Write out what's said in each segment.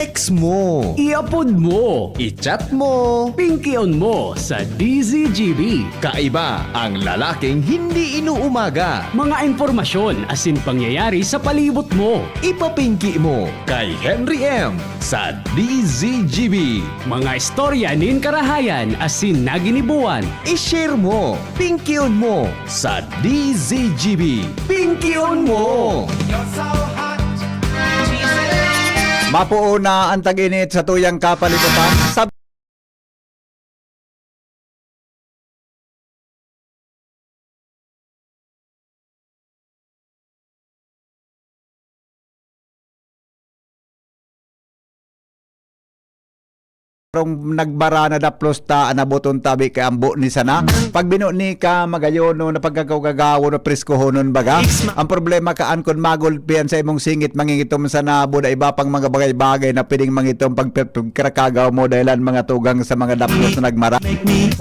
Text mo, I-upload mo, i-chat mo. pinky-on mo sa DZGB. Kaiba ang lalaking hindi inuumaga. Mga informasyon asin pangyayari sa palibot mo. Ipapinki mo kay Henry M. sa DZGB. Mga istorya nin karahayan asin naginibuan. I-share mo, pinky-on mo sa DZGB. Pinky-on mo! Mapuuna ang tag-init sa tuyang kapalibutan. Rong nagbara na daplos ta anaboton tabi kay ambo ni sana pag bino ni ka magayon no na pagkagagawo no preskohonon baga ang problema kaan kon magulpian sa imong singit mangingitom sa nabo da iba pang mga bagay-bagay na pwedeng mangitom pag krakagaw mo dahilan mga tugang sa mga daplos na nagmara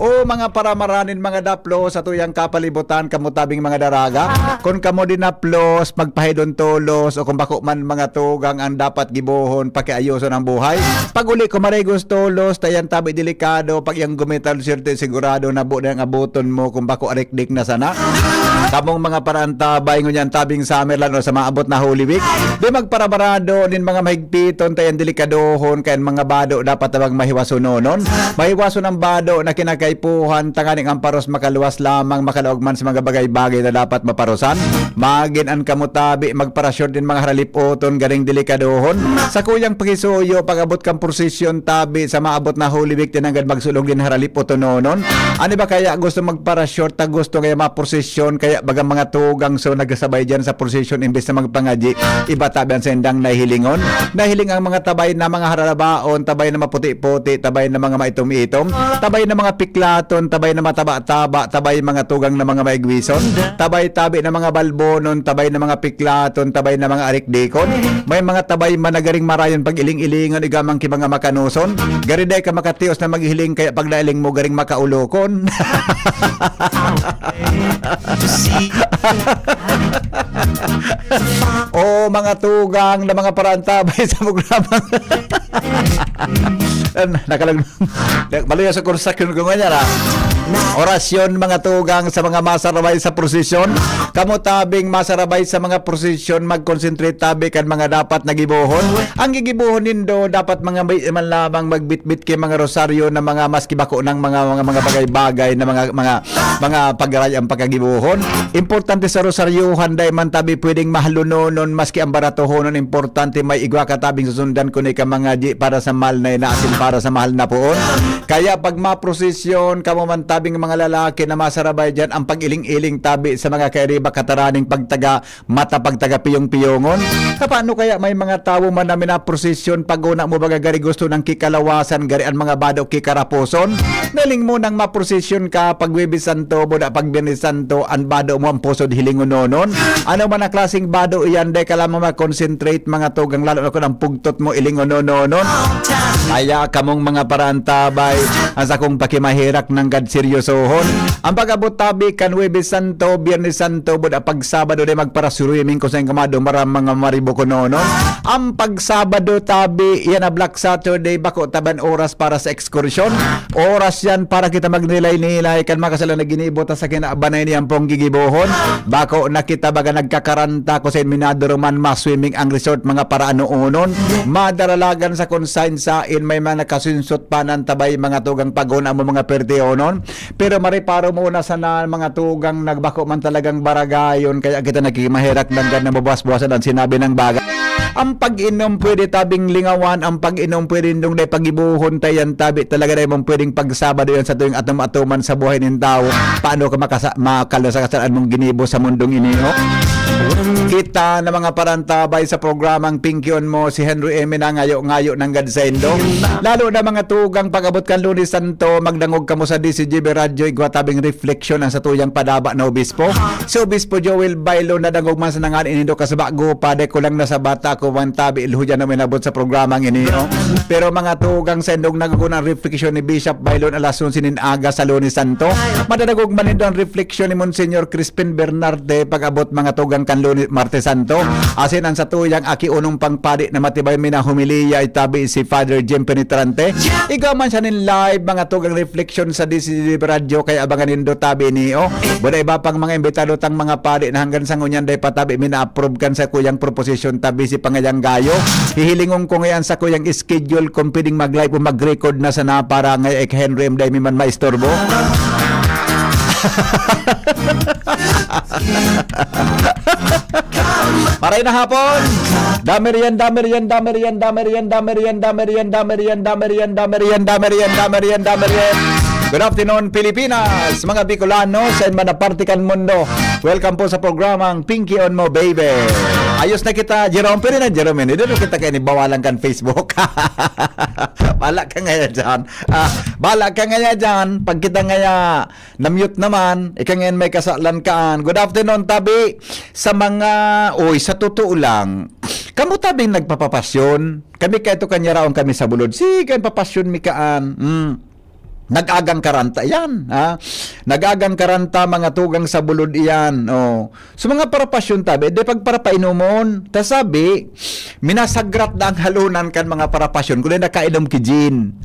o mga paramaranin mga daplos sa tuyang kapalibutan kamo tabing mga daraga kon kamo din daplos magpahidon tolos o kung bako man mga tugang ang dapat gibohon pakiayoson ang buhay pag uli ko maray gusto tayan tabi delikado pag yung gumital sirte sigurado na buo na ang abuton mo kung bako arikdik na sana kamong mga parantabay ngunyan tabing summerland o sa maabot na Holy Week di magparabarado din mga mahigpiton tayan delikadohon kayan mga bado dapat tabang mahiwaso nonon mahiwaso ng bado na kinakaipuhan tanganing amparos makaluwas lamang makalaog man sa mga bagay-bagay na dapat maparusan magin an kamutabi magparasyon din mga haralipoton garing delikadohon sa kuyang pakisuyo pag-abot kang prosesyon tabi sa maabot na Holy Week tinanggad magsulong din haralip o tononon. Ano ba kaya gusto magparashort ta gusto kaya maprosesyon kaya baga mga tugang so nagasabay dyan sa prosesyon imbes na magpangaji iba tabi ang sendang nahilingon. Nahiling ang mga tabay na mga haralabaon, tabay na maputi-puti, tabay na mga maitom-itom, tabay na mga piklaton, tabay na mataba-taba, tabay mga tugang na mga maigwison, tabay-tabi na mga balbonon, tabay na mga piklaton, tabay na mga arikdikon. May mga tabay managaring marayon pag iling-ilingan igamang ki mga makanuson. Gariday ka makatios na maghiling kaya pagdailing mo garing makaulokon. O mga tugang na mga parantabay sa programa. Nakalag maluya sa construction ko nga na. Orasyon mga tugang sa mga masarabay sa prosesyon. Kamo tabing masarabay sa mga prosesyon mag-concentrate tabi kan mga dapat nagibuhon. Ang gigibuhon nindo dapat mga man lamang magbitbit kay mga rosaryo na mga maski bako ng mga bagay-bagay na mga pagray ang pagkagibuhon. Importante sa rosaryuhan day man tabi pwedeng mahalunonon maski ang baratohonon importante may igwa ka tabing susundan kuno ka mga di para sa mahal na inaasin para sa mahal na poon. Kaya pag maprosesyon kamo man tabing mga lalaki na masarabay dyan ang pag-iling-iling tabi sa mga kairiba kataraning pagtaga mata pagtaga piyong-piyongon. Paano kaya may mga tao man namin na prosesyon pag una mo baga gari gusto ng kikalawasan gari ang mga bado kikaraposon naling mo nang maprosesyon ka pag Webis Santo boda pag Biyernes Santo ang bado mo ang pusod hilingononon ano man ang klaseng bado iyan day kalama mag-concentrate mga tugang lalo ako ng pugtot mo ilingonononon kaya kamong mga parantabay asa kong pakimahirak ng gad seryosohon ang pag-abot tabi kan Webis Santo Biyernes Santo boda pag Sabado day magparasuruimin ko sa kamado maram mga maribokononon ang pag Sabado tabi yan na Black Saturday bako taban oras para sa ekskursyon oras yan para kita magnilay-nilay kan makasala na ginibota sa kinaabanay niyang pong gigibohon bako nakita baga nagkakaranta ko sa minado man maswimming ang resort mga paraanuunon madaralagan sa consign sa in may mga nakasunsot pa ng tabay mga tugang paguna mo mga perteonon pero mariparo muna sa na mga tugang nagbako man talagang baragayon kaya kita nakikimahirak ng na mabas-bawasan ang sinabi ng bagay ang pag-inom pwede tabing lingawan ang pag-inom pwede nung day pagibuhon tayan tabi talaga day mong pwedeng pagsabado yan sa tuwing atom-atoman sa buhay ng tao paano ka makalasakasan mong ginibo sa mundong iniho kita na mga parantabay sa programang Pinky-on mo si Henry M. na ngayo ng Gadsendo lalo na mga tugang pag-abot kan Lunes Santo magdangog ka mo sa DCGB Radio igwatabing refleksyon ang sa tuyang padaba na obispo si Obispo Joel Bailo na dangog man sa nangan inindo kasabago pade ko lang nasa bata ko man tabi ilhujan na minabot sa programang iniho pero mga tugang sendong nagagunang refleksyon ni Bishop Bailon alasun sinin aga sa Lunes Santo madadagog man ito ang refleksyon ni Monsignor Crispin Bernarde pag-abot mga tugang tugang kanlo ni Martes Santo. Asin ang sa tuyang aki unong pangpadi na matibay mina humiliya itabi si Father Jim Penetrante. Ikaw man siya nin live mga tugang reflection sa DCD Radio kay abangan nindo tabi ni Buday iba pang mga imbitado tang mga padi na hanggang sa ngunyan day patabi mina-approve kan sa kuyang proposition tabi si Pangayang Gayo. Hihilingong ko ngayon sa kuyang schedule kung pwedeng mag-live o mag-record na sana para ngay ek Henry M. day man maistorbo. Maray na hapon. Damerian. Good afternoon, Pilipinas, mga Bicolano sa manapartikan mundo. Welcome po sa programang Pinky on Mo, baby. Ayos na kita, Jerome. Pero na, Jerome, hindi na kita kayo bawalan kan Facebook. Bala ka ngaya dyan. Bala ka ngaya dyan. Pag kita ngaya na-mute naman, ika ngayon may kasalan kaan. Good afternoon, tabi. Sa mga, sa totoo lang, kamu tabing nagpapapasyon. Kami kayo kanya raon kami sa bulod. Sige, papasyon mi kaan. Nag-agang karanta yan. Nag-agang karanta mga tugang sa bulod iyan. So mga parapasyon tabi, di pag parapainomon, ta sabi, minasagrat na ang halunan kan mga parapasyon, kung nakainom ki gin.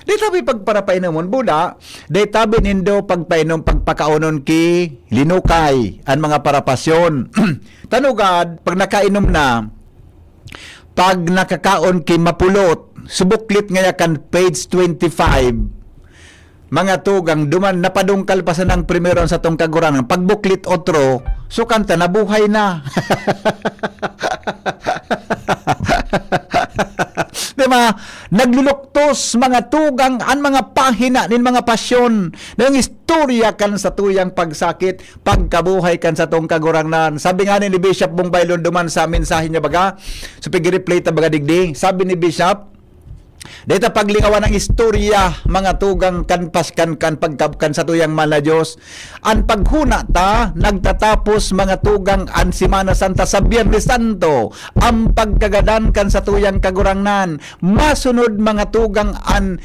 Di tabi pag parapainomon, buda, di tabi nindo pagpainom, pagpakaunon ki linukay, ang mga parapasyon. Tanugad, pag nakainom na, pag nakakaon ki mapulot, subuklit ngaya kan page 25, mga tugang duman napadungkal pa sa ng primero sa tong kagurangan pagbuklit otro so kanta nabuhay na. Diba? Nagluluktos mga tugang an mga pahina nin mga pasyon ng istorya kan sa tuyang pagsakit pagkabuhay kan sa tong kagurangan. Sabi nga ni Bishop Bongbay Lunduman sa mensahe niya baga so pag-replay ta baga digdi, sabi ni Bishop dito paglingawan ng istorya mga tugang kanpaskan pagkapkan sa tuyang mala Diyos. Ang paghuna ta nagtatapos mga tugang an Semana Santa sa Biyernes Santo. Ang pagkagadan kan sa tuyang kagurangnan. Masunod mga tugang an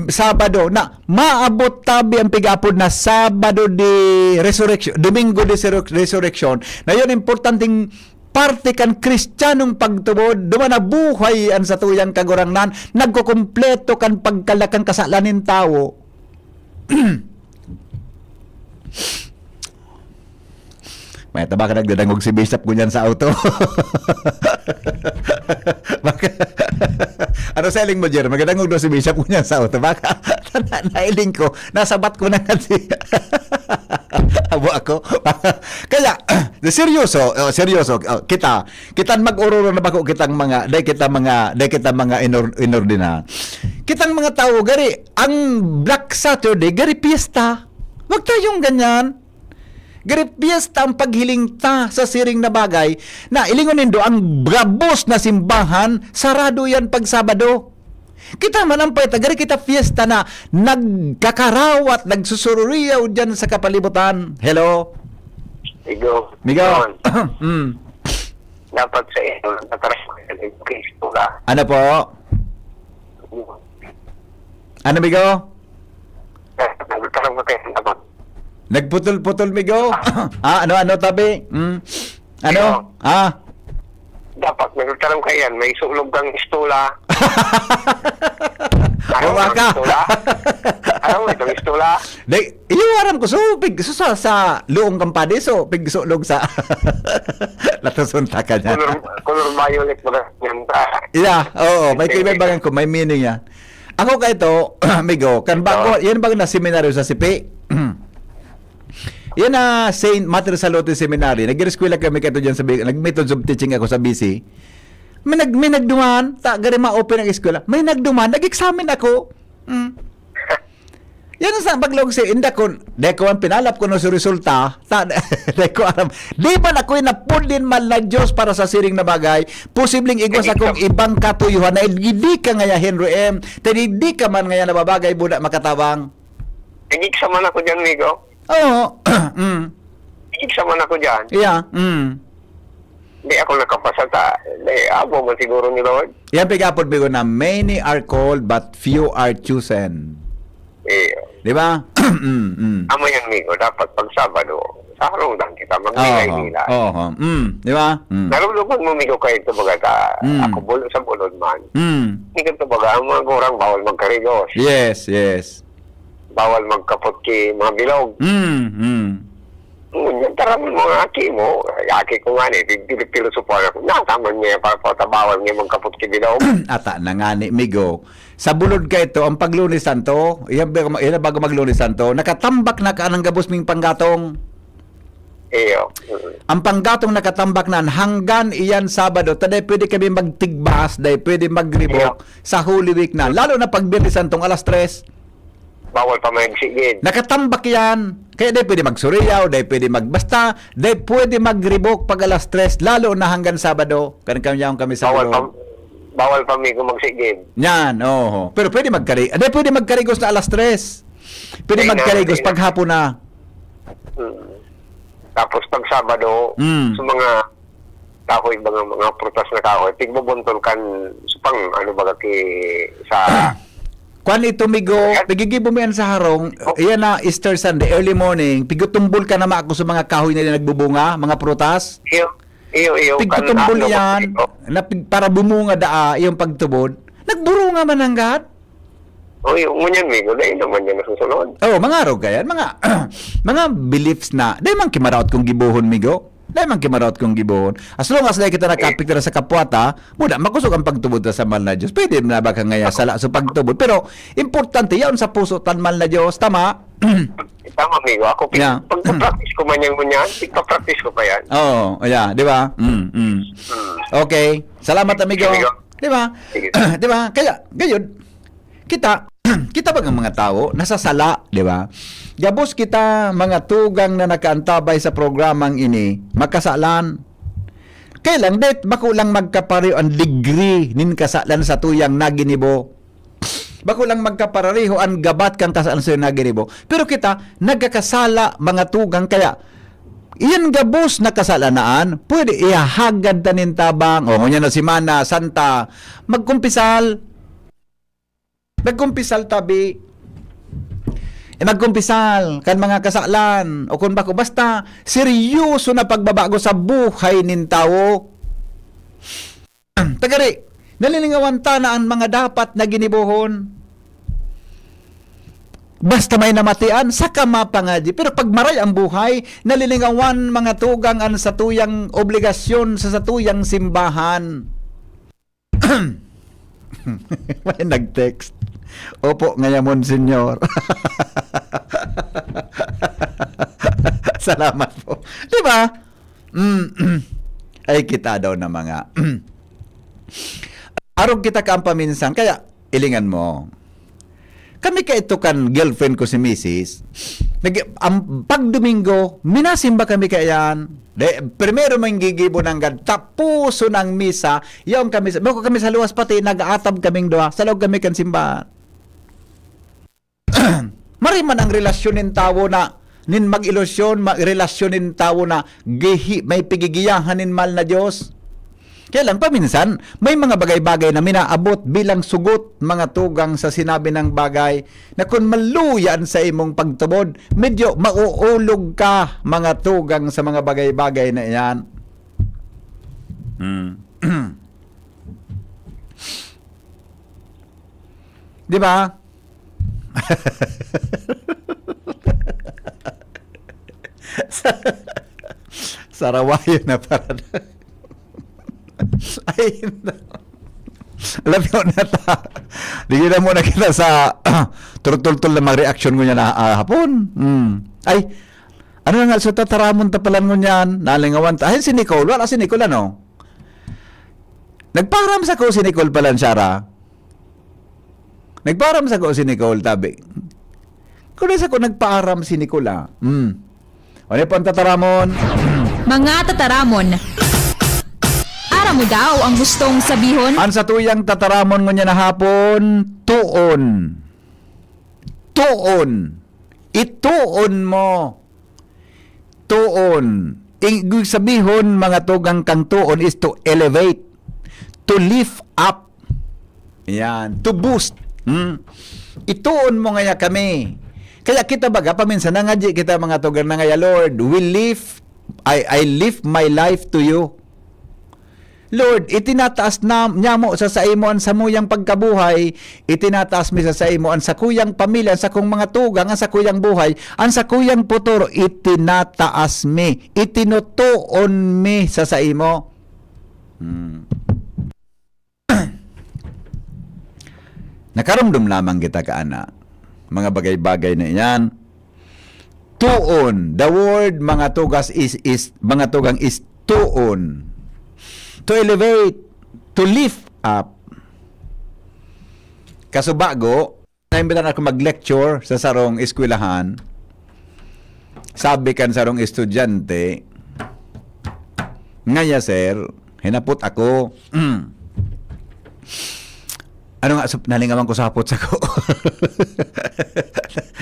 Sabado na maabot tabi ang pigapod na Sabado di Resurrection, Domingo di Resurrection. Na yun importanteng parte kan Kristiyanong pagtubod, duman na buhay an sa tuyang kagurangnan, nagkukumpleto kan pagkalakang kasalanin tao. May taba ka nagdadangog si Bishop kunyan sa auto. Ano selling mo, Jer? Magdadangog do si Bishop kunyan sa auto. Baka nailing ko, nasabat ko na kasi. Abo ako. Kaya, seryoso, kita mag-ururo na bako kitang mga, day kita mga inordina. Kitang mga tao, gari, ang Black Saturday, gari piyesta. Wag tayong ganyan. Gari piyesta ang paghiling ta sa siring na bagay na ilingon nindo ang brabos na simbahan, sarado yan pag Sabado. Kita manampay tagari kita fiesta na nagkakarawat, nagsusururiyaw dyan sa kapalibutan. Hello? Migo. Dapat sa iyo, nataras ko yung Ano po? Ano, Migo? Nagtarang mo kayo dapat. Nagputol-putol, Migo? Ano, tabi? Ano? Dapat, nagtarang kayo yan. May sulog kang istula. Ayaw ka. Ayaw mo itong istula. Iyawaran ko. So sa luong kampade. So, pigsulog sa latusunta ka niya. Color violet mo na yan. Oo. May kaibagan ko. May meaning yan. Ako ka ito, Migo, kan bago, yan bang na seminaryo sa Sipi? Yan na St. Mater Salote Seminary. Nag-eskwela kami kato dyan sa nag-methods of teaching ako sa BC. May nagduman, gari ma-open ang eskwela. May nagduman, nag-examine ako. Yan sa paglog si Indakon. Deko ang pinalap ko no sa resulta. Deko aram. Di ba na ko'y napudin man na Diyos para sa siring na bagay? Posibleng igwas akong ibang katuyuhan na hindi ka ngaya Henry M. Hindi ka man ngaya nababagay budak makatabang. Igiksa man ako dyan, Migo. Oo. Igiksa man ako dyan. Yeah. Hindi ako nakapasata. Abo man siguro ni Lord. Yan pigapod bigo na many are called but few are chosen. Di ba? Amo yung migo, dapat pag Sabado, sa harong lang kita, magbigay nila. Oo. Di ba? Narulugan mo migo kayo ito baga ta, ako bulod sa bulod man. Hindi ka ito baga, ang mga gurang bawal magkarigos. Yes, yes. Bawal magkapot ki mga bilog. Ngunyan, taramon mga aki mo. Aki ko nga ni, pilo support ako. Nataman niya para bawal niya magkapot ki bilog. Ata na nga ni Migo. Sa bulod ka ito, ang Paglunes Santo, iyan bago Maglunes Santo, nakatambak na ka ng gabos ming panggatong. Iyo. Ang panggatong nakatambak na hanggang iyan Sabado, taday pwede kami magtigbas, day pwede magribok sa Holy Week na. Lalo na pag Birnis Santong alas 3. Bawal pa magsigid. Nakatambak yan. Kaya day pwede magsuriyaw, day pwede magbasta, day pwede magribok pag alas 3, lalo na hanggang Sabado. Kanang kami sa Bawal pa migo magsigid. yan, oo. Pero pwede day pwede magkarigos na alas 3. Pwede Ay, magkarigos na. pag hapon na. Tapos pag Sabado, sa mga kahoy, mga prutas na kahoy, tigbubuntol kan supang ano baga ki sa Kwan ito, Migo, pigigibo mo yan sa harong, iyan na Easter Sunday, early morning, pigutumbol ka naman ako sa mga kahoy na nagbubunga, mga prutas. iyo Pigutumbol yan, para bumunga yung pagtubod. Nagburunga man hanggat. Ngunyan migo, dahil naman yan nasusunod. Mga arog kayan, mga beliefs na, dahil man kimaraot kong gibuhon, Migo. Dahil man kimaraot kong gibuhon. As long as dahil kita nakapik na sa kapwata, muna, makusog ang pagtubod na sa mahal na Diyos. Pwede na ba kang ngaya sala sa pagtubod. Pero, importante yan sa puso tan mahal na Diyos. Tama? Tama, migo. Ako, Yeah. pag-practice ko man yung ngunyan, pagpa-practice ko pa yan. Oo, yeah, di ba? Okay. Salamat, amigo. Amigo. Di ba? Sige. Di ba? Kaya, gayon, kita ba ng mga tao, nasasala, di ba? Gabos kita, mga tugang na nakaantabay sa programang ini, makasalan. Kailang, det, makulang magkapareho ang degree nin kasalan sa tuyang naginibo. Makulang magkapareho ang gabat kang kasalan sa tuyang naginibo. Pero kita, nagkakasala mga tugang, kaya, iyan gabos na kasalanaan, pwede ihagad tanin tabang, ngunyan na si Mana, Santa, magkumpisal tabi, magkumpisal kan mga kasalan, o kung bako, basta seryoso na pagbabago sa buhay nin tao. Tagari, nalilingawan ta na ang mga dapat na ginibuhon. Basta may namatian, saka mapangadi. Pero pag maray ang buhay, nalilingawan mga tugang an sa tuyang obligasyon sa tuyang simbahan. May nag-text. Opo, ngayamon, senyor. Salamat po. Diba? Ay, kita daw na mga arog kita ka ang paminsan. Kaya, ilingan mo. Kami ka ito kan girlfriend ko si Mrs. Pag Domingo, minasimba kami kayan. Primero may gigibo ng tapuso ng misa. Yung kami, bako kami sa luwas pati, nag-aatab kaming doha. Sa loob kami kan simbahan. Mariman ang relasyonin tawo na nin mag-ilusyon, relasyonin tawo na may pigigiyahan nin mal na Diyos. Kaya lang paminsan, may mga bagay-bagay na minaabot bilang sugot mga tugang sa sinabi ng bagay na kung maluyan sa imong pagtubod, medyo mauulog ka mga tugang sa mga bagay-bagay na iyan. Di ba? Sarawayo na para ay, alam mo na ta. Di na muna kita sa turtul-tul na mag-reaction ko niya na hapon. Ay, ano nga sa tataramon tapalan ko niyan? Nalingawan ta. Ay, si Nicole. Wala si Nicole, ano? Nagparam sa ko si Nicole palan, Shara. Nagparam sa ko si Nicole, tabi. Kung sa ko nagpaaram si Nicole, Ano po ang tataramon? Mga tataramon. Ara mo daw ang gustong sabihon? Ang sa tuyang tataramon mo niya na hapon, tuon. Tuon. Ituon mo. Tuon. Ibig sabihon, mga tugang kang tuon is to elevate. To lift up. Yan. To boost. Ituon mo nga kami Kaya kita baga paminsan nangadji kita mga tugang na nga, Lord, I lift my life to you. Lord, itinataas na nyamo sa imo ang samuyang pagkabuhay, itinataas mi sa imo ang sakuyang pamilya, ang sakong mga tugang, ang sakuyang buhay, ang sakuyang puturo, itinataas mi, itinutuon mi sa imo. Nakarumdum lamang kita kaana, mga bagay-bagay na iyan. Tuon, the word mga tugas is mga tugang is tuon. To elevate, to lift up. Kasubago, naimbitan ako mag-lecture sa sarong eskwelahan. Sabi kan sarong estudyante, ngaya sir, hinapot ako. Ano nga, nalingaman ko sa hapot sa ko.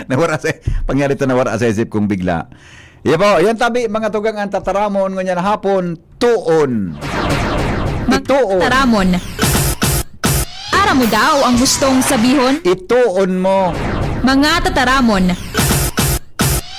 Nawara sa, pangyari ito nawara sa isip kong bigla. Yan tabi, mga tugang ang tataramon, ngunyan hapon, tuon. Ituon. Taramon. Ara mo daw ang gustong sabihon? Ituon mo. Mga tataramon.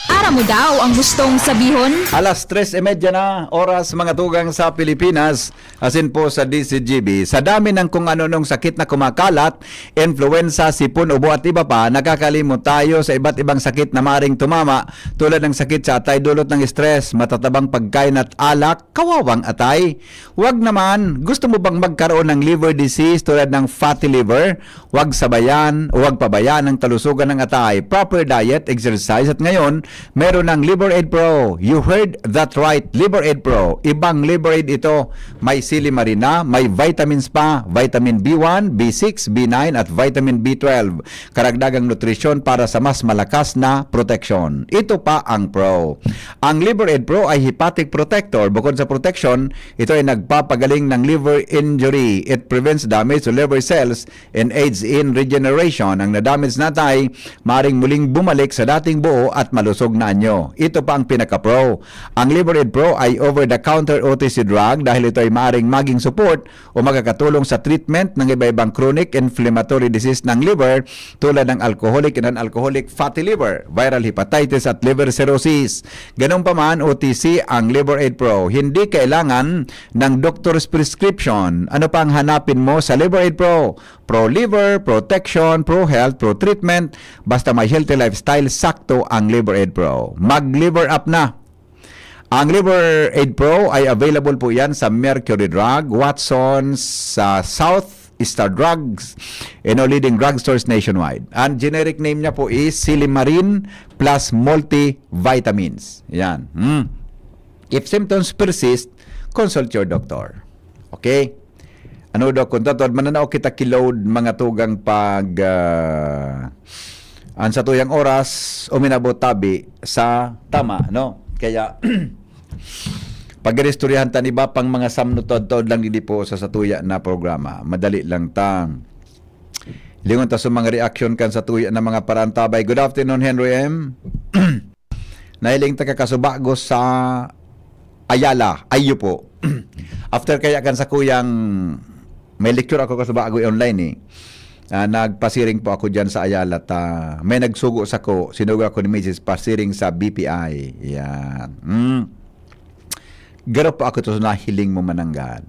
Ara mo daw ang gustong sabihon? Alas 3:30 na oras mga tugang sa Pilipinas, asin po sa DCGB. Sa dami ng kung ano-anong sakit na kumakalat, influenza, sipon, ubo at iba pa, nakakalimot tayo sa iba't ibang sakit na maring tumama tulad ng sakit sa atay dulot ng stress, matatabang pagkain at alak, kawawang atay. Huwag naman, gusto mo bang magkaroon ng liver disease tulad ng fatty liver? Huwag sabayan o huwag pabayaan ng talusugan ng atay. Proper diet, exercise at ngayon, meron ng LiverAid Pro. You heard that right, LiverAid Pro. Ibang LiverAid ito. May silimarina, may vitamins pa, vitamin B1, B6, B9 at vitamin B12. Karagdagang nutrisyon para sa mas malakas na protection. Ito pa ang Pro. Ang LiverAid Pro ay hepatic protector. Bukod sa protection, ito ay nagpapagaling ng liver injury. It prevents damage to liver cells and aids in regeneration. Ang nadamage na tay, maring muling bumalik sa dating buo at malusog na anyo. Ito pa ang pinaka-pro. Ang LiverAid Pro ay over-the-counter OTC drug dahil ito ay maaaring maging support o magkakatulong sa treatment ng iba-ibang chronic inflammatory disease ng liver tulad ng alcoholic and non-alcoholic fatty liver, viral hepatitis at liver cirrhosis. Ganun pa man, OTC ang LiverAid Pro. Hindi kailangan ng doctor's prescription. Ano pang hanapin mo sa LiverAid Pro? Pro liver, protection, pro health, pro treatment. Basta may healthy lifestyle, sakto ang LiverAid Pro. Mag-liver up na. Ang LiverAid Pro ay available po yan sa Mercury Drug, Watson's, sa South Star Drugs, and all leading drugstores nationwide. Ang generic name niya po is Silimarin plus multivitamins. Yan. If symptoms persist, consult your doctor. Okay? Ano daw kung tatod, mananaw kita kiload mga tugang pag ang sa tuyang oras uminabot tabi sa tama, no? Kaya pag-restoryahan tan iba pang mga samnutod-tod lang hindi po sa satuya na programa. Madali lang tang. Lingon ta sa mga reaction kan sa tuya na mga parantabay. Good afternoon, Henry M. Nahiling ta kakasubago sa Ayala, ayo po. After kaya kan sa kuyang may lecture ako kasubago online eh. Nagpasiring po ako dyan sa Ayala at may nagsugo sa ko, sinugo ako ni Mrs. pasiring sa BPI. Yan. Garo po ako to nahiling mo mananggan.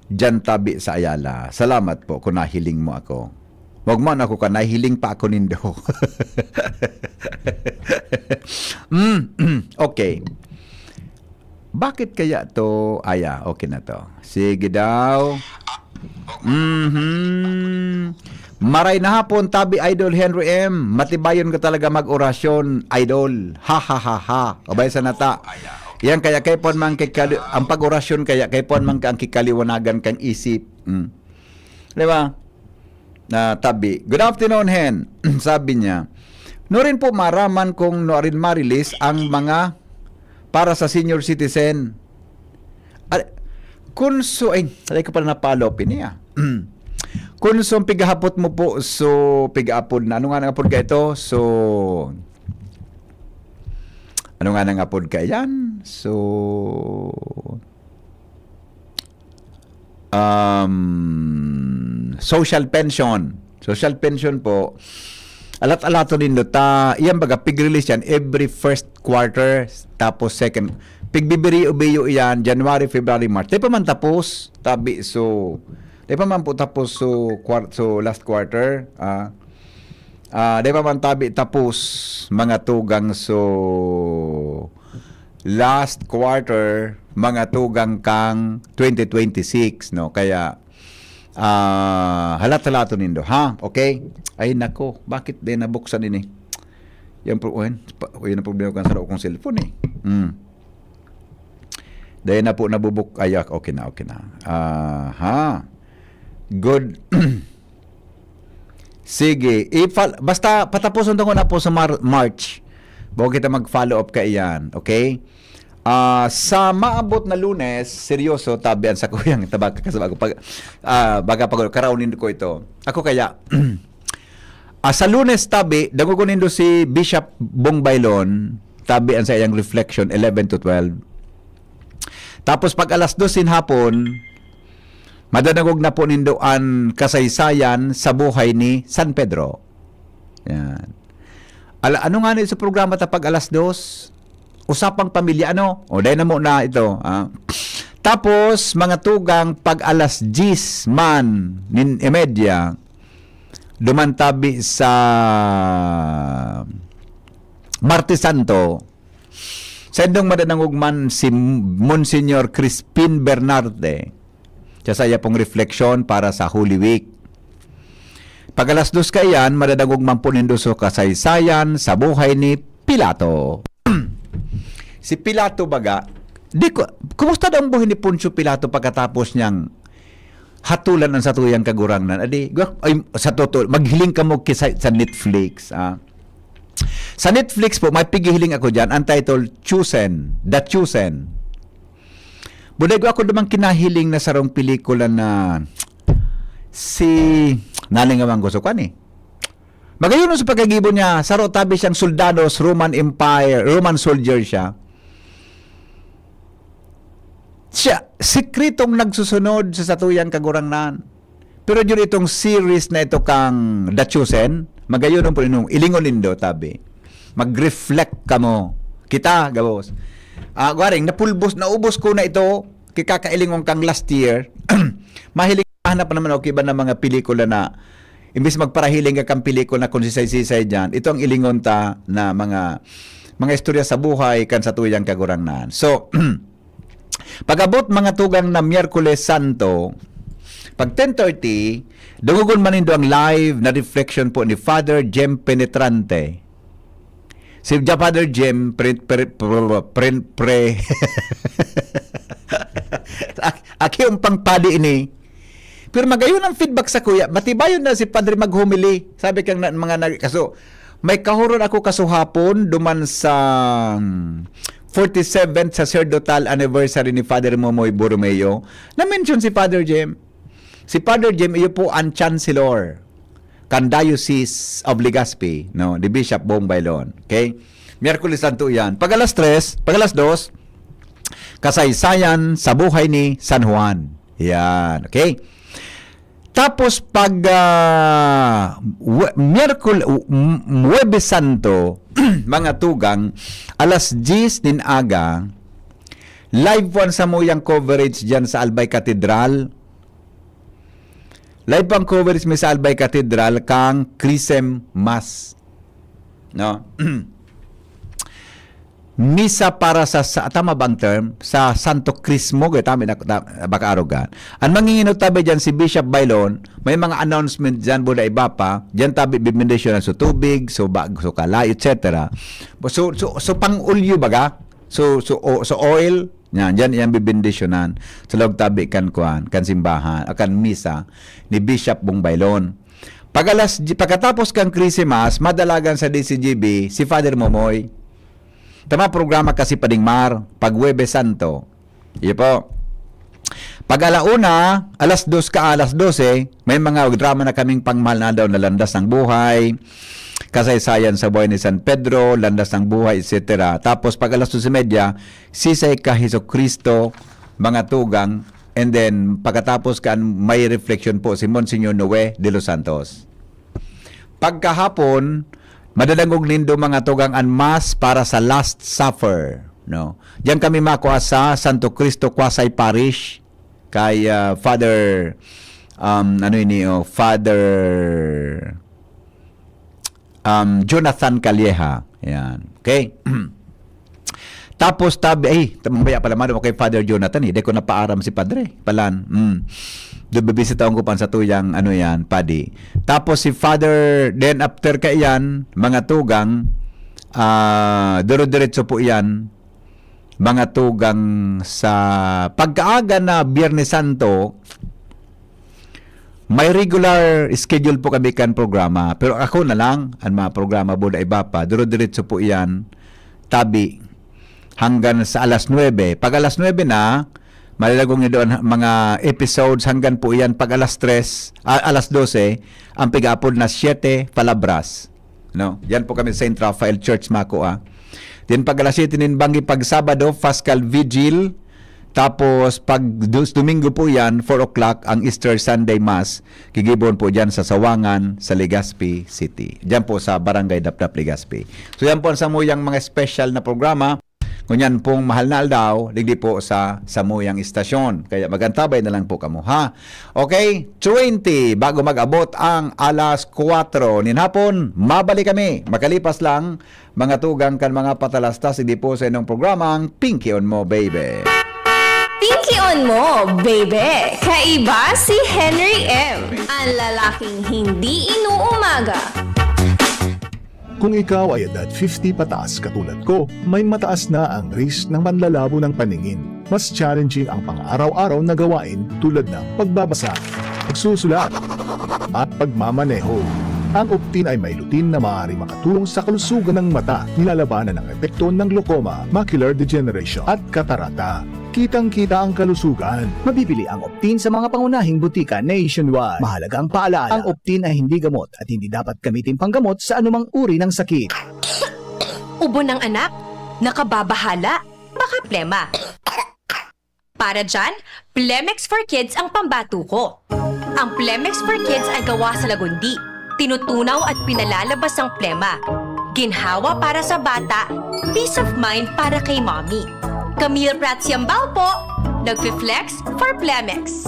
Dyan tabi sa Ayala. Salamat po kung nahiling mo ako. Wag man ako ka, nahiling pa ako nindo. Okay. Bakit kaya to? Okay na to. Sige daw. Maray na hapon, tabi Idol Henry M. Matibayon ka talaga mag-orasyon, Idol. Ha ha ha ha. Abay sa nata. Yan kaya kay pon man ang pag-orasyon kaya kay pon man ang kikaliwanagan kang isip. Di ba? Na tabi. Good afternoon, Hen. Sabi niya, no rin po maraman kung no rin marilis ang mga para sa senior citizen. Kunso, ay, salay ko pala napalopin niya. Kunso, pigahapot mo po, so, pigahapod na. Ano nga nang apod ka ito? So, ano nga nang apod ka yan? So, social pension. Social pension po, alat-alato nindo ta iyan baga pig-release yan every first quarter tapos second pigbibiri-ubiyo iyan January, February, March. Di pa man tapos tabi so di pa man po tapos so last quarter di pa man tabi tapos mga tugang so last quarter mga tugang kang 2026 no kaya halat-halato nindo ha okay ay nako bakit din nabuksan ini yan na problema kan sa akong cellphone dahil na po nabubuk ayak okay na ha good sige basta patapuson ko na po sa March bago kita mag-follow up ka iyan okay. Sa maabot na Lunes, seryoso tabian sa kuyang tabaka kasama ko baga pag karaunin ko ito. Ako kaya sa Lunes tabi dagugon nindo si Bishop Bong Bailon tabian sa iyang reflection 11 to 12. Tapos pag alas 2 hapon madanagog na po nindo ang kasaysayan sa buhay ni San Pedro. Yan. Ano nga ni sa programa ta pag alas 2? Usapang pamilya o dahil na mo na ito tapos mga tugang pag alas 10 man nin imedya dumantabi sa Martes Santo sa indong madanangugman si Monsignor Crispin Bernarte sa saya pong refleksyon para sa Holy Week. Pag alas 2 kayan madanangugman po nindo so kasaysayan sa buhay ni Pilato. Si Pilato baga, kumusta daw ang buhay ni Poncio Pilato pagkatapos niyang hatulan ang satuyang kagurangnan? Sa totoo, maghiling ka mo sa Netflix. Sa Netflix po, may pigihiling ako dyan, ang title, The Chosen. Buday ko ako naman kinahiling na sarong pelikula na si nalingaman gusto ko magayon sa pagkagibo niya, saro tabi siyang soldados, Roman Empire, Roman soldier siya. Siya, sikretong nagsusunod sa satuyang kagurangnan. Pero yun itong series na ito kang The Chosen, magayon po inong ilingon nindo tabi. Mag-reflect ka mo. Kita, gabos. Garing, naubos ko na ito, kikakailingong kang last year. Mahiling hanap naman ako iba ng mga pelikula na imbis magparahiling ka kang pelikula na kung sisay-sisay dyan, ito ang ilingon ta na mga istorya sa buhay kan sa tuyang kagurangnan. So, pag-abot mga tugang na Miyerkules Santo, pag 10:30, dungugon man nindo ang live na reflection po ni Father Jem Penetrante. Si Father Jem aki yung pangpadi ini. Pero magayon ang feedback sa kuya, matibayon na si Padre maghumili. Sabi kang mga kaso, may kahuron ako kasuhapon duman sa 47th sacerdotal anniversary ni Father Momoy Borromeo. Na-mention si Father Jem. Si Father Jem, iyo po ang Chancellor kan Diocese of Legazpi, no, ni Bishop Bong Bailon. Okay? Miyerkules Santo yan. Pag alas 2, kasaysayan sa buhay ni San Juan. Yan. Okay? Tapos pag Huwebes Santo, mga tugang, alas 10 nin aga, live one sa muyang coverage dyan sa Albay Cathedral. Live pang coverage may sa Albay Cathedral kang Chrism Mass. No? Misa para sa tama bang term sa Santo Crismo tama baka arogan. Ang manginginot tabi diyan si Bishop Bailon, may mga announcement diyan buda iba pa, diyan tabi bibendisyon so tubig, so kalay, etc. So pang ulyo baga, so oil, diyan yang bibendisyonan. Sa loob tabi kan simbahan, akan misa ni Bishop Bong Bailon. Pagkatapos kang Christmas, madalagan sa DCGB si Father Momoy. Tama programa kasi Padingmar, pag Huwebes Santo. Iyo po. Pag alauna, alas 12, may mga drama na kaming pangmahal na daw na landas ng buhay, kasaysayan sa buhay ni San Pedro, landas ng buhay, etc. Tapos pag alas 12:30, sisay ka Jesucristo, mga tugang, and then pagkatapos kan may reflection po si Monsignor Noe de los Santos. pagkahapon, madadangog nindo mga tugang anmas para sa Last Supper. No? Diyan kami makuha sa Santo Cristo Quasay Parish kay Father Father Jonathan Calleja. Yan. Okay? Tapos mamaya pala man kay Father Jonathan, hindi ko napaaram si Padre. Palan. Doon bibisitaon ko pa sa tuyang padi. Tapos si Father, then after ka yan, mga tugang, duro-diretso po yan, mga tugang sa pagkaaga na Biyernes Santo, may regular schedule po kami kan programa. Pero ako na lang, ang mga programa po na iba pa, duro-diretso po yan, tabi, hanggang sa alas 9. Pag alas 9 na, malalagong niyo doon mga episodes hanggang po yan pag alas 12, ang pig-upload na 7 palabras. No? Yan po kami sa St. Raphael Church Macoa. Then pag alas 7 ninbanggi pag Sabado, Paschal Vigil. Tapos pag Domingo po yan, 4 o'clock ang Easter Sunday Mass. Gigibon po dyan sa Sawangan, sa Legazpi City. Dyan po sa Barangay Dapdap, Legazpi. So yan po ang samuyang mga special na programa. Kunyan pong mahal na aldaw, digdi po sa samuyang istasyon. Kaya magantabay na lang po kamo, ha? Okay, 20 bago mag-abot ang alas 4 ninhapon, mabalik kami. Makalipas lang, mga tugang kan mga patalastas, hindi po sa inyong programang Pinky on Mo, baby. Pinky on mo, baby! Kaiba si Henry M. Ang lalaking hindi inuumaga. Kung ikaw ay edad 50 pataas katulad ko, may mataas na ang risk ng manlalabo ng paningin. Mas challenging ang pang-araw-araw na gawain tulad ng pagbabasa, pagsusulat, at pagmamaneho. Ang Optin ay may lutin na maaaring makatulong sa kalusugan ng mata, nilalabanan ng epekto ng glaucoma, macular degeneration at katarata. Kitang-kita ang kalusugan. Mabibili ang Optin sa mga pangunahing butika nationwide. Mahalagang paalala, ang Optin ay hindi gamot at hindi dapat gamitin panggamot sa anumang uri ng sakit. Ubo ng anak? Nakababahala? Baka plema. Para dyan, Plemex for Kids ang pambatuko. Ang Plemex for Kids ay gawa sa lagundi. Tinutunaw at pinalalabas ang plema. Ginhawa para sa bata, peace of mind para kay mommy. Camille Pratsiambao po, nagfi-flex for Plemex.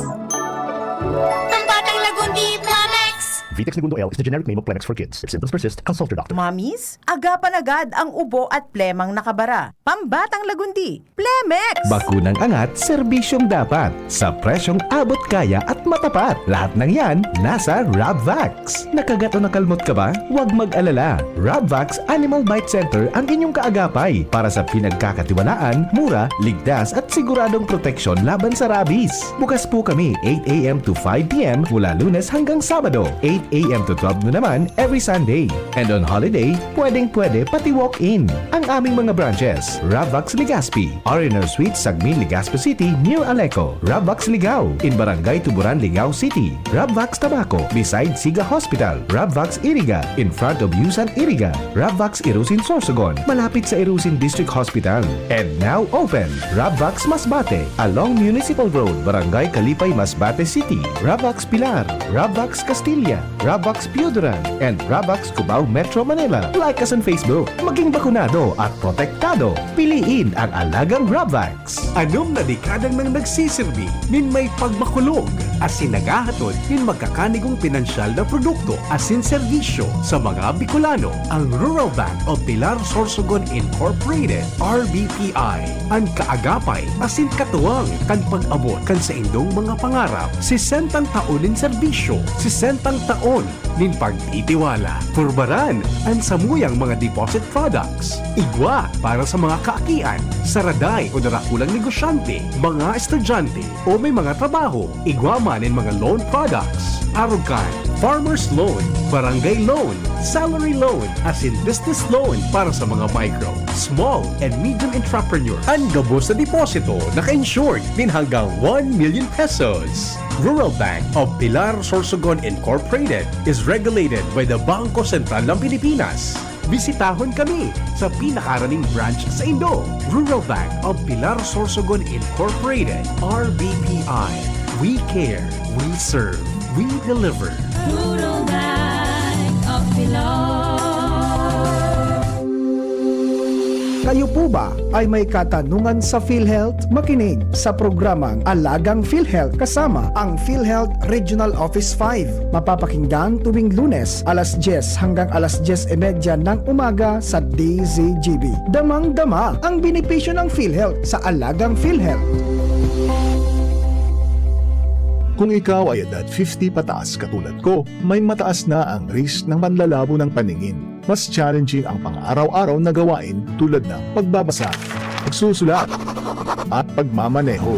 Pambatang lagundi, Plemex! Vitex Segundo L is the generic name of Plemex for kids. If symptoms persist, consult your doctor. Mamis, agapan agad ang ubo at plemang nakabara. Pambatang lagundi, Plemex! Bakunang angat, serbisyong dapat. Sa presyong abot kaya at matapat. Lahat ng yan, nasa Rabvax. Nakagat o nakalmot ka ba? Huwag mag-alala. Rabvax Animal Bite Center ang inyong kaagapay para sa pinagkakatiwalaan, mura, ligtas at siguradong proteksyon laban sa rabies. Bukas po kami 8 a.m. to 5 p.m. mula Lunes hanggang Sabado, 8 a.m. to 12 noon naman every Sunday. And on holiday, pwedeng-pwede pati walk-in. Ang aming mga branches, Rabvax Legazpi, R&R Suite, Sagmin, Legazpi City, near Aleco. Rabvax Ligao, in Barangay Tuburan, Ligao City. Rabvax Tabaco, beside Siga Hospital. Rabvax Iriga, in front of Yusan Iriga. Rabvax Irusin Sorsogon, malapit sa Irusin District Hospital. And now open, Rabvax Masbate, along Municipal Road, Barangay Kalipay, Masbate City. Rabvax Pilar, Rabvax Castilla, Rabvax Pioduran, and Rabvax Cubao Metro Manila. Like us on Facebook. Maging bakunado at protektado. Piliin ang alagang Rabvax. Anom na dekadang nang nagsisilbi, nin may pagmakulog, asin nagahatod, nin magkakanigong pinansyal na produkto, asin serbisyo sa mga Bicolano. Ang Rural Bank of Pilar Sorsogon Incorporated, RBPI, ang kaagapay, asin katuwang, kan pag-abot, kan sa indong mga pangarap, 60 taon nin serbisyo, 60 taon nin pagtitiwala. Purbaran ang samuyang mga deposit products. Igwa para sa mga kaakian, saraday o narakulang negosyante, mga estudyante o may mga trabaho. Igwa man ang mga loan products. Arugan, Farmers Loan, Barangay Loan, Salary Loan, as in business loan para sa mga micro, small, and medium entrepreneur. Ang gabos na deposito, naka-insured din hanggang 1 million pesos. Rural Bank of Pilar Sorsogon Incorporated is regulated by the Bangko Sentral ng Pilipinas. Bisitahon kami sa pinakaraning branch sa Indo. Rural Bank of Pilar Sorsogon Incorporated, RBPI. We care, we serve, we deliver. Rural Bank of Kayo po ba ay may katanungan sa PhilHealth? Makinig sa programang Alagang PhilHealth kasama ang PhilHealth Regional Office 5. Mapapakinggan tuwing Lunes alas 10 hanggang alas 10:30 ng umaga sa DZGB. Damang-dama ang benepisyo ng PhilHealth sa Alagang PhilHealth. Kung ikaw ay edad 50 pataas katulad ko, may mataas na ang risk ng panlalabo ng paningin. Mas challenging ang pang-araw-araw na gawain tulad ng pagbabasa, pagsusulat, at pagmamaneho.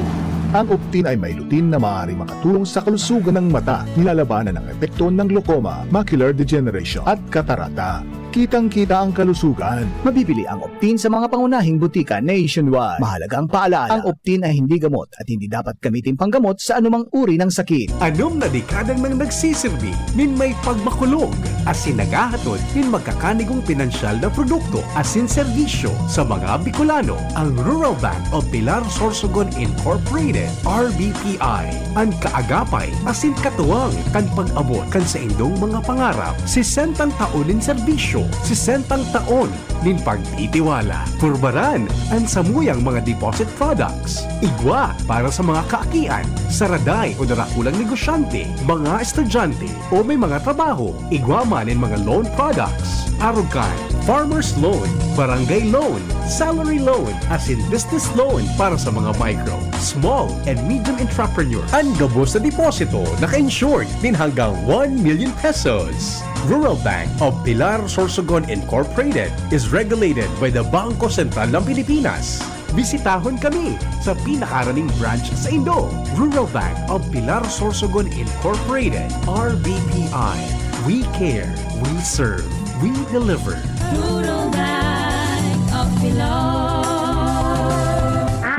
Ang Optin ay may lutin na maaari makatulong sa kalusugan ng mata, nilalabanan ang epekto ng glaucoma, macular degeneration at katarata. Kitang-kita ang kalusugan. Mabibili ang Optin sa mga pangunahing butika nationwide. Mahalagang paalala, ang Optin ay hindi gamot at hindi dapat gamitin panggamot sa anumang uri ng sakit. Anom na dekadang nang nagsisilbi, min may pagmakulog, asin nagahatod, min magkakanigong pinansyal na produkto, asin serbisyo sa mga Bicolano, ang Rural Bank of Pilar Sorsogon Incorporated, RBPI, ang kaagapay, asin katuwang, kan pag-abot, kan sa indong mga pangarap, 60 taon in serbisyo, 60 taon nin pagtitiwala. Purbaran ang samuyang mga deposit products. Igwa para sa mga kaakian, saraday o darakulang negosyante, mga estudyante o may mga trabaho. Igwa man in mga loan products. Arugan, farmer's loan, barangay loan, salary loan, as in business loan para sa mga micro, small and medium entrepreneur. Ang gabos na deposito naka-insured din hanggang 1 million pesos. Rural Bank of Pilar Sorsogon Incorporated is regulated by the Bangko Sentral ng Pilipinas. Bisitahon kami sa pinakaraning branch sa Indo. Rural Bank of Pilar Sorsogon Incorporated, RBPI. We care, we serve, we deliver. Rural Bank of Pilar.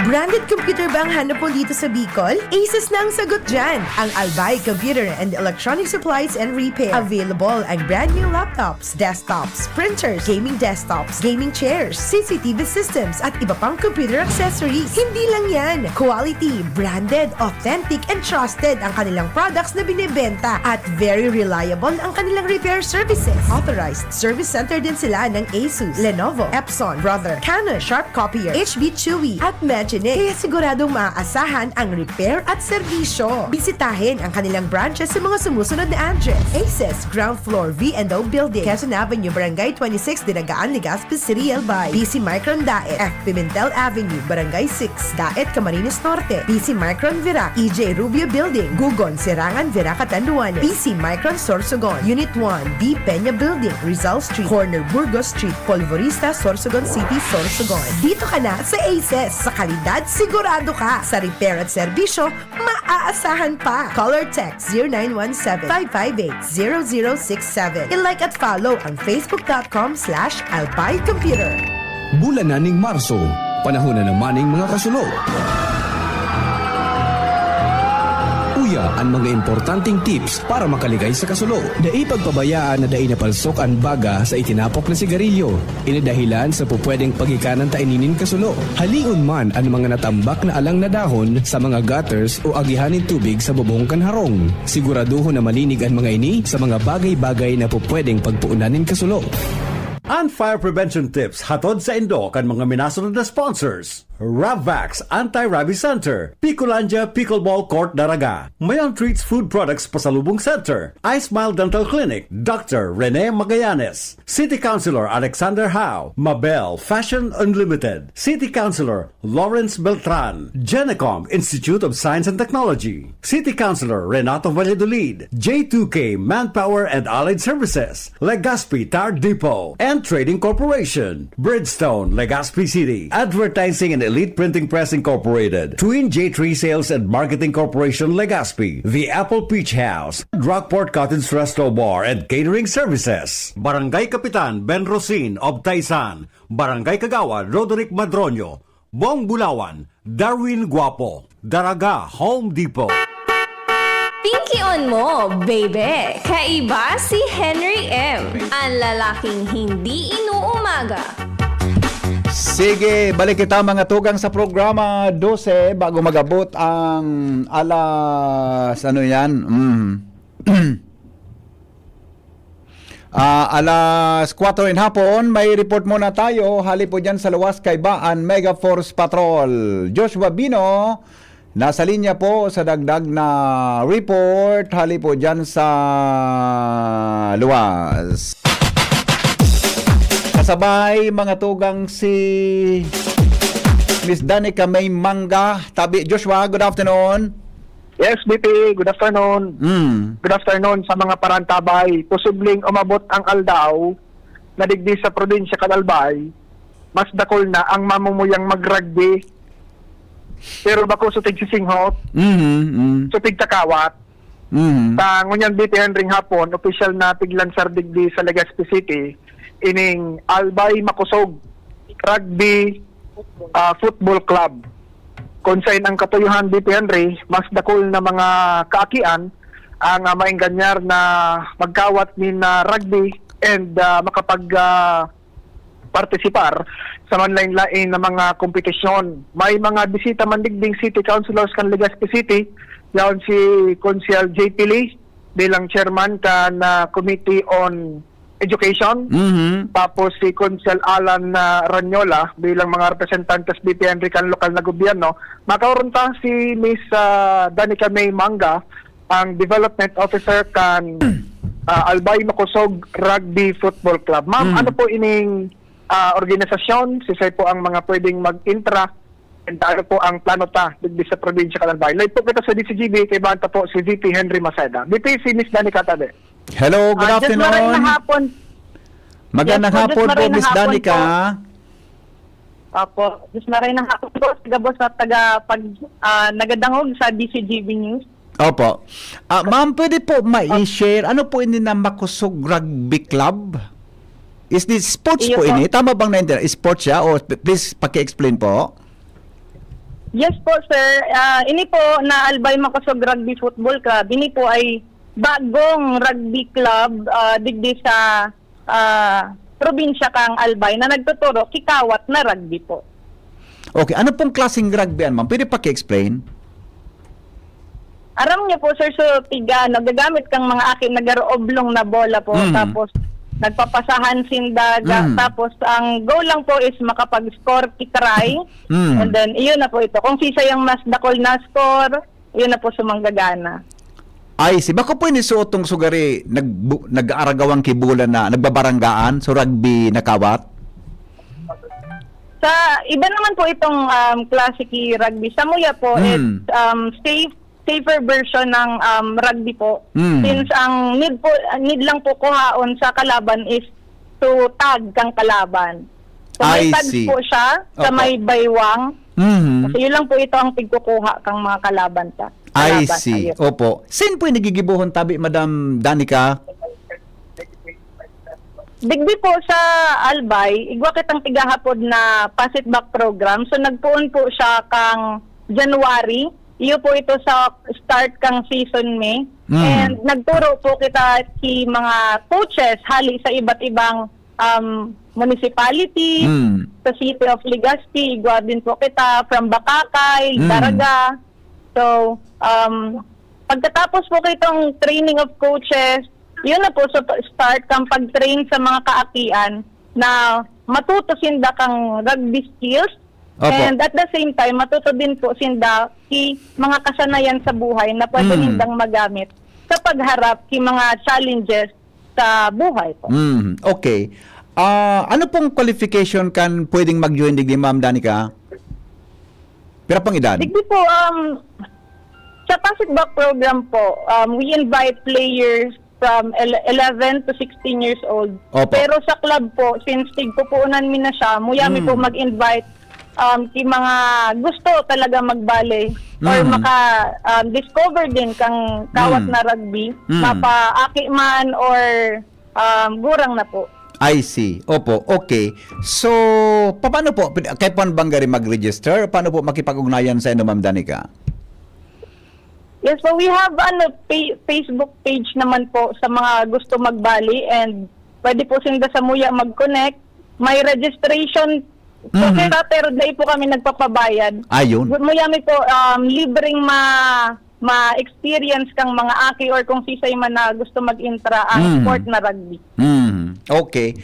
Branded computer ba ang hanap mo dito sa Bicol? Aces na ang sagot dyan. Ang Albay Computer and Electronic Supplies and Repair. Available ang brand new laptops, desktops, printers, gaming desktops, gaming chairs, CCTV systems, at iba pang computer accessories. Hindi lang yan. Quality, branded, authentic, and trusted ang kanilang products na binibenta. At very reliable ang kanilang repair services. Authorized service center din sila ng Asus, Lenovo, Epson, Brother, Canon, Sharp Copier, HB Chewy, at Magic. Kaya siguradong maaasahan ang repair at serbisyo. Bisitahin ang kanilang branches sa mga sumusunod na address. Aces, Ground Floor, V&O Building, Quezon Avenue, Barangay 26, Dinagaan, Legazpi City, Albay. PC Micron Daet, F. Pimentel Avenue, Barangay 6, Daet, Camarines Norte. PC Micron Virac, EJ Rubio Building, Gugon, Sirangan, Virac, Catanduanes. PC Micron Sorsogon, Unit 1, D. Peña Building, Rizal Street, Corner Burgos Street, Polvorista, Sorsogon City, Sorsogon. Dito ka na sa Aces, sa kalidad sigurado ka. Sa repair at serbisyo, maaasahan pa. Call or text 0917-558-0067. I-like at follow ang facebook.com/albaycomputer. Bulan na ning Marso, panahon na naman ng mga kasulog. Uya ang mga importanteng tips para makaligay sa kasulo. Dai pagpabayaan na dai napalsok ang baga sa itinapok na sigarilyo. Inadahilan sa pupwedeng pagikanan ta ininin kasulo. Haliun man ang mga natambak na alang na dahon sa mga gutters o agihanin tubig sa bubong kanharong. Siguraduho na malinig ang mga ini sa mga bagay-bagay na pupwedeng pagpuunanin kasulo. Ang fire prevention tips hatod sa Indo kan mga minasunod na sponsors. Ravvax Anti-Rabies Center, Picolandia Pickleball Court, Daraga, Mayon Treats Food Products Pasalubong Center, iSmile Dental Clinic, Dr. Rene Magallanes, City Councilor Alexander Howe, Mabel Fashion Unlimited, City Councilor Lawrence Beltran, Genecom Institute of Science and Technology, City Councilor Renato Valladolid, J2K Manpower and Allied Services, Legazpi Tire Depot, and Trading Corporation, Bridgestone, Legazpi City, Advertising and Elite Printing Press Incorporated, Twin J3 Sales and Marketing Corporation, Legazpi, The Apple Peach House, Rockport Cottage Resto Bar and Catering Services, Barangay Kapitan Ben Rosin of Taisan, Barangay Kagawa Roderick Madronio, Bong Bulawan, Darwin Guapo, Daraga Home Depot. Pinky on mo, baby! Kaiba si Henry M. Ang lalaking hindi inuumaga. Sige, balik kita mga tugang sa programa 12 bago magabot ang alas ano yan? Alas 4 in hapon, may report muna tayo. Hali po dyan sa Luwas, Kaibaan, Mega Force Patrol. Joshua Bino, nasa linya po sa dagdag na report. Hali po dyan sa Luwas. Kasabay mga tugang si Miss Danica May Manga. Tabi, Joshua, good afternoon. Yes, BP. Good afternoon. Good afternoon sa mga parantabay. Posibleng umabot ang aldaw na digdi sa probinsya Kadalbay. Mas dakol na ang mamumuyang mag-rugby. Pero bako sutig sisinghot, sutig takawat. Sa ngunyan BP Henry hapon, official na tiglansar digdi sa Legazpi City, ining Albay Makusog Rugby Football Club. Konsain ang katuyuhan BP Henry, mas dakol na mga kaakian ang mainganyar na magkawat ni na rugby and makapag-partisipar sa manlain-lain na mga kompetisyon. May mga bisita mandigding city councilors kan Legazpi City, yaon si Consial JP Lee bilang chairman kan Committee on Education, tapos si Consial Alan Ranyola bilang mga representantes BP Henry kan lokal na gobyerno. Makaroon ta si Miss Danica May Manga, ang Development Officer kan Albay Makusog Rugby Football Club. Ma'am, ano po ining organisasyon? Sisay po ang mga pwedeng mag-intra and ano po ang plano ta digdi sa probinsya Albay. Live po kita sa DCGB, kay banta po si VP Henry Maseda. VP, si Miss Danica Tabe. Hello, good afternoon. Magandang hapon po, Miss Danica. Apo, Miss Maray ng hapon po, taga-boss at nagadangog sa DCGB News. Opo. Ma'am, pwede po ma-share, ano po ini na Makusog Rugby Club? Is this sports po ini? Tama bang na sports siya? O please, paki-explain po. Yes po, sir. Ini po na Albay Makusog Rugby Football Club. Ini po ay bagong rugby club digdi sa probinsya kang Albay na nagtuturo kikawat na rugby po. Okay, ano pong klaseng rugby yan, ma'am? Pwede paki-explain? Aram niyo po, sir, so tiga, nagagamit kang mga akin nagaro-oblong na bola po, tapos nagpapasahan sindaga, tapos ang goal lang po is makapag-score kikray, and then iyon na po ito. Kung sisa yung mas dakol na score, iyon na po sumanggagana. Ay, si bako po inisuotong sugari nag-aaragawang kibulan na nagbabaranggaan so rugby nakawat? Sa iba naman po itong classic rugby. Sa Muya po, it's safer version ng rugby po. Since ang need lang po kuhaon sa kalaban is to tag kang kalaban. So may tag po siya sa may baywang. Kasi yun lang po ito ang pigkukuha kang mga kalaban ta. I see. Opo. Sin po yung nagigibuhon tabi, Madam Danica? Digdi po sa Albay, igwa kitang tigahapod na pasit back program. So nagpuon po siya kang January. Iyo po ito sa start kang season May. And nagturo po kita si mga coaches hali sa iba't ibang municipality, sa City of Legazpi, igwa din po kita from Bakakay, Daraga. So, pagkatapos po itong training of coaches, yun na po, so start kang pag-train sa mga kaakian na matuto sinda kang rugby skills. Opo. And at the same time, matuto din po sinda mga kasanayan sa buhay na pwede nindang magamit sa pagharap mga challenges sa buhay po. Okay. Ano pong qualification kan pwedeng mag-join digdi, Ma'am Danica? Pero pang edad? Digdi po, sa Pasit Back program po, we invite players from 11 to 16 years old. Opo. Pero sa club po, since tigpupunan mi na siya, muyami po mag-invite mga gusto talaga magbale or maka-discover din kang kawat na rugby, mapa-aki man or gurang na po. I see. Opo, okay. So, paano po? Kaya paano bang gari mag-register? Paano po makipag-ugnayan sa inyo, Ma'am Danica? Yes, so we have Facebook page naman po sa mga gusto magbali and pwede po sinda sa Muya mag-connect. May registration po pero dahil po kami nagpapabayad. Ayun. Muya may po libreng ma-experience kang mga aki or kung sisay man na gusto mag-intra ang sport na rugby. Okay.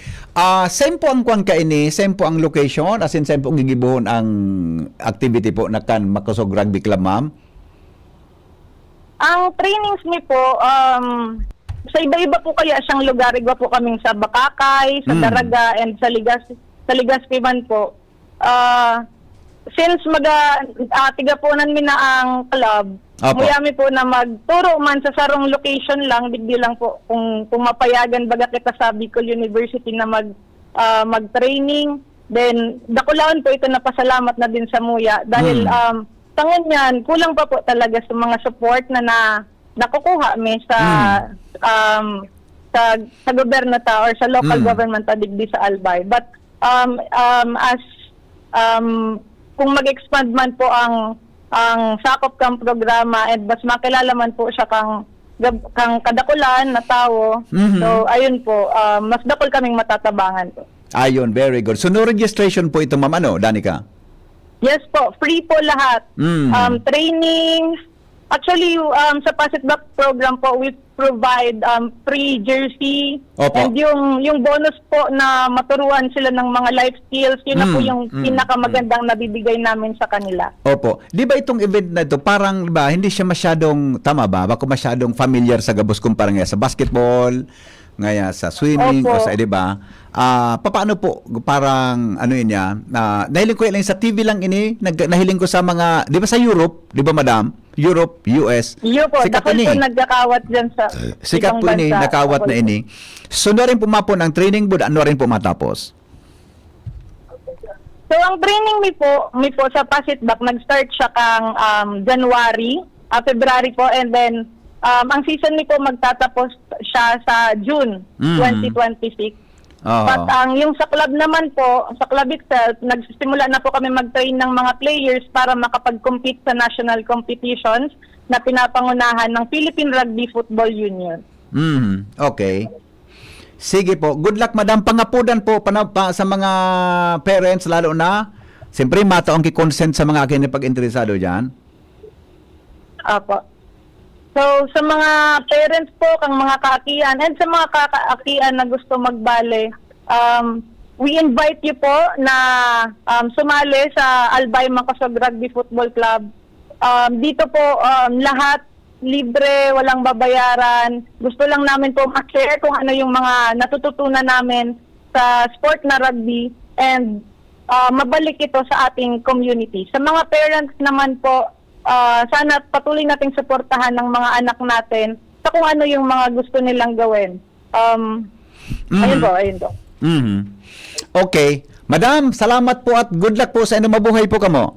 Same po ang kwan ka ini, same po ang location, as in same po ang gigibuhon ang activity po na kan Makosog Rugby Club, ma'am? Ang trainings ni po, sa iba-iba po kaya siyang lugar. Iba po kaming sa Bakakay, sa Daraga, and sa Legazpi man po. Since tigapunan mi na ang club, muyami po na magturo man sa sarong location lang, digdi lang po kung mapayagan baga kita sa Bicol University na mag-training. Then dakulaan po ito na pasalamat na din sa Muya dahil tangon yan, kulang pa po talaga sa mga support na nakukuha mi sa gobyerno ta or sa local government ta digdi sa Albay. But kung mag-expand man po ang sakop kang programa and mas makilala man po siya kang kadakulan na tao. So ayun po, mas dakol kaming matatabangan po. Ayun, very good. So no registration po ito, ma'am, Danica? Yes po, free po lahat. Training. Actually, sa Pasitback program po, we provide free jersey. Opo. And yung bonus po na maturuan sila ng mga life skills, yun na po yung pinakamagandang nabibigay namin sa kanila. Opo. Di ba itong event na ito, parang ba, hindi siya masyadong, tama ba? Bako masyadong familiar sa gabos kumpara nga sa basketball, ngaya sa swimming, Opo. o sa, di ba? Paano po, parang, ano yun niya, nahiling ko yan sa TV lang ini, nahiling ko sa mga, di ba sa Europe, di ba madam? Europe, US. Yun po, dakol po nagkakawat dyan sa Sikat ibang po ini, bansa. nakawat na ini. So, na rin pumapon ang training board, ano rin po matapos? So, ang training mi po sa Pasitback, nag-start siya kang January, February po, and then ang season mi po magtatapos siya sa June 2026. But yung sa club naman po, sa club itself, nagsisimula na po kami mag-train ng mga players para makapag-compete sa national competitions na pinapangunahan ng Philippine Rugby Football Union. Okay. Sige po. Good luck, madam. Pangapudan po sa mga parents, lalo na. Siyempre, mata ang kikonsent sa mga akin na pag-interesado dyan. Apo. So, sa mga parents po, kang mga kaakian, and sa mga kaakian na gusto magbale, we invite you po na sumali sa Albay Makosog Rugby Football Club. Dito po, lahat libre, walang babayaran. Gusto lang namin po ma-share kung ano yung mga natututunan namin sa sport na rugby and mabalik ito sa ating community. Sa mga parents naman po, sana patuloy nating suportahan ng mga anak natin sa kung ano yung mga gusto nilang gawin. Ayun po. Okay. Madam, salamat po at good luck po sa inyo. Mabuhay po kamo.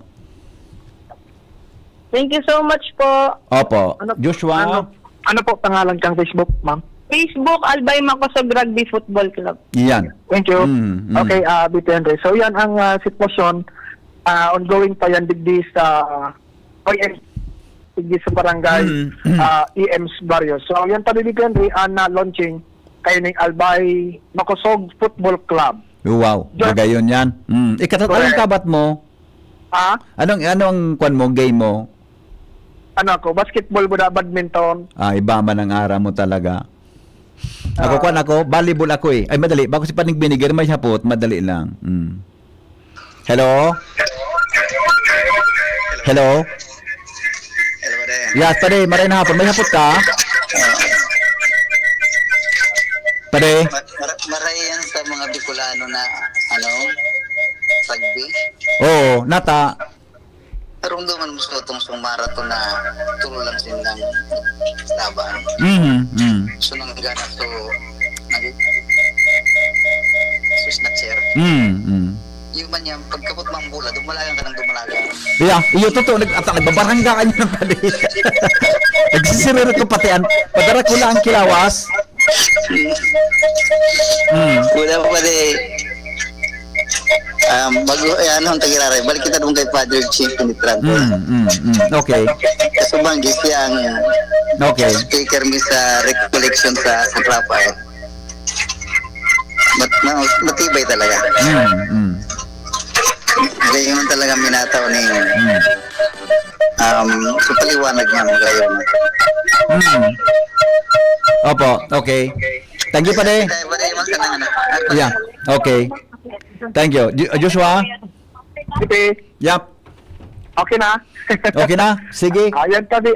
Thank you so much po. Opo. Joshua? Ano po pangalan kang Facebook, ma'am? Facebook, Albay Makosog Rugby Football Club. Yan. Thank you. Okay, Bito Henry. So yan ang sitwasyon. Ongoing pa yan digdi sa digdi sa barangay EMS Barrio. So yan pa Bito Henry na launching kayo ng Albay Makosog Football Club. Wow. Magayon yan. Anong kabat mo? Anong kwan mo, game mo? Ano ako, basketball mo na badminton. Iba man ang ara mo talaga. Ako, volleyball ako eh. Ay, madali. Bago si Panig Biniger, may hapot. Madali lang. Hello? Hello? Yes, pare. Maray na hapon. May hapot ka? Pare? Maray yan sa mga Bicolano na, rugby. Oo, nata. Tarong duman mo sa itong marathon na tulo lang silang laban. So nang ganap to snatcher. Yung man yan, pagkapot mang bula, dumalagan ka ng dumalagan. Yeah, iyo totoo, nagbabarangga ka niyo ng pali. Nagsisiriro ko patian. Padara ko lang ang kilawas. Wala pa pala bago, ang tagirari, balik kita doon kay Father Chief Pinitrado. Okay. Kaso banggis yang speaker mi sa recollection sa San Rafael. Matibay talaga. Ganyan talaga minataw ni So paliwanag niya mo kayo. Opo, okay. Thank you pa de. Kaya ba mas ka na Yeah, okay. Thank you. Joshua? Sige, Yep. okay na. Okay na? Sige. Ayan kami,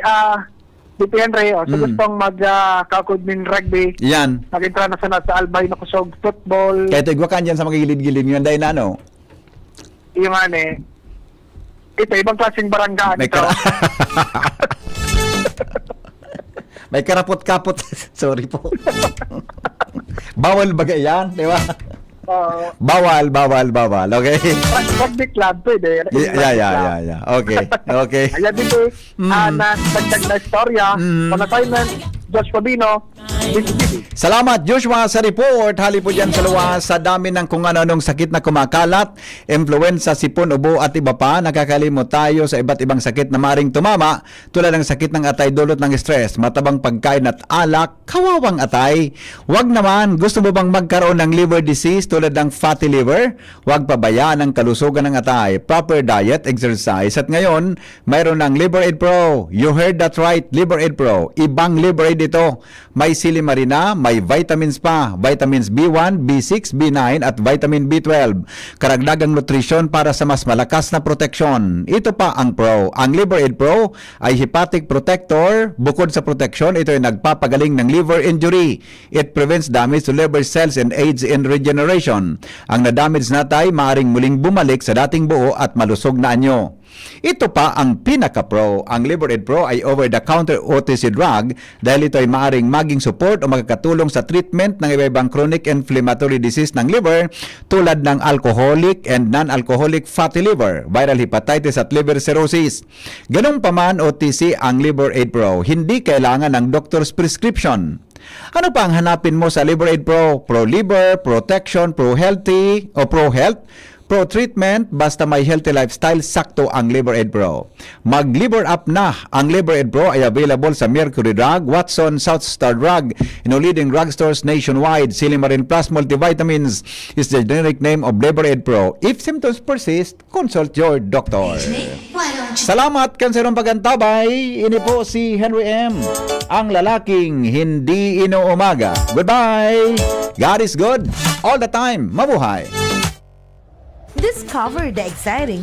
Tito Henry, so gustong mag-kakod min rugby. Yan. Nag-intra na sana sa Albay na kusog football. Kaya ito, igwakan dyan sa mga gilid-gilid ngayon dahil na, ano? Yung ito, ibang klaseng baranggaan May ito. May karapot-kapot. Sorry po. Bawal bagay yan, di ba? Bawal. Okay? Rugby club, pwede. Yeah. Okay. Ayan dito, nagtagdag na istorya. On assignment, Josh Fabino, Salamat Joshua sa report. Hali po dyan sa luwas sa dami ng kung ano-anong sakit na kumakalat, influenza, sipon, ubo at iba pa. Nakakalimot tayo sa iba't ibang sakit na maring tumama tulad ng sakit ng atay dulot ng stress, matabang pagkain at alak, kawawang atay. Wag naman, gusto mo bang magkaroon ng liver disease tulad ng fatty liver? Wag pabayaan ang kalusugan ng atay. Proper diet, exercise. At ngayon, mayroon ng Liver Aid Pro. You heard that right, Liver Aid Pro. Ibang Liver Aid ito. May silimarina, may vitamins pa, vitamins B1, B6, B9 at vitamin B12. Karagdagang nutrisyon para sa mas malakas na proteksyon. Ito pa ang Pro. Ang Liver Aid Pro ay hepatic protector. Bukod sa proteksyon, ito ay nagpapagaling ng liver injury. It prevents damage to liver cells and aids in regeneration. Ang na-damage na tayo maaaring muling bumalik sa dating buo at malusog na anyo. Ito pa ang pinaka-pro. Ang Liver Aid Pro ay over-the-counter OTC drug dahil ito ay maaaring maging support o makakatulong sa treatment ng iba-ibang chronic inflammatory disease ng liver tulad ng alcoholic and non-alcoholic fatty liver, viral hepatitis at liver cirrhosis. Ganun pa man OTC ang Liver Aid Pro, hindi kailangan ng doctor's prescription. Ano pa ang hanapin mo sa Liver Aid Pro? Pro Liver, Protection, Pro Healthy o Pro Health? Pro Treatment, basta may healthy lifestyle, sakto ang Liver Aid Pro. Mag-Liver Up na! Ang Liver Aid Pro ay available sa Mercury Drug, Watson, South Star Drug, in all leading drugstores nationwide. Silimarin Plus Multivitamins is the generic name of Liver Aid Pro. If symptoms persist, consult your doctor. Salamat kanserong pagantabay. Ini po si Henry M. Ang lalaking hindi inuumaga. Goodbye! God is good all the time. Mabuhay! Discover the exciting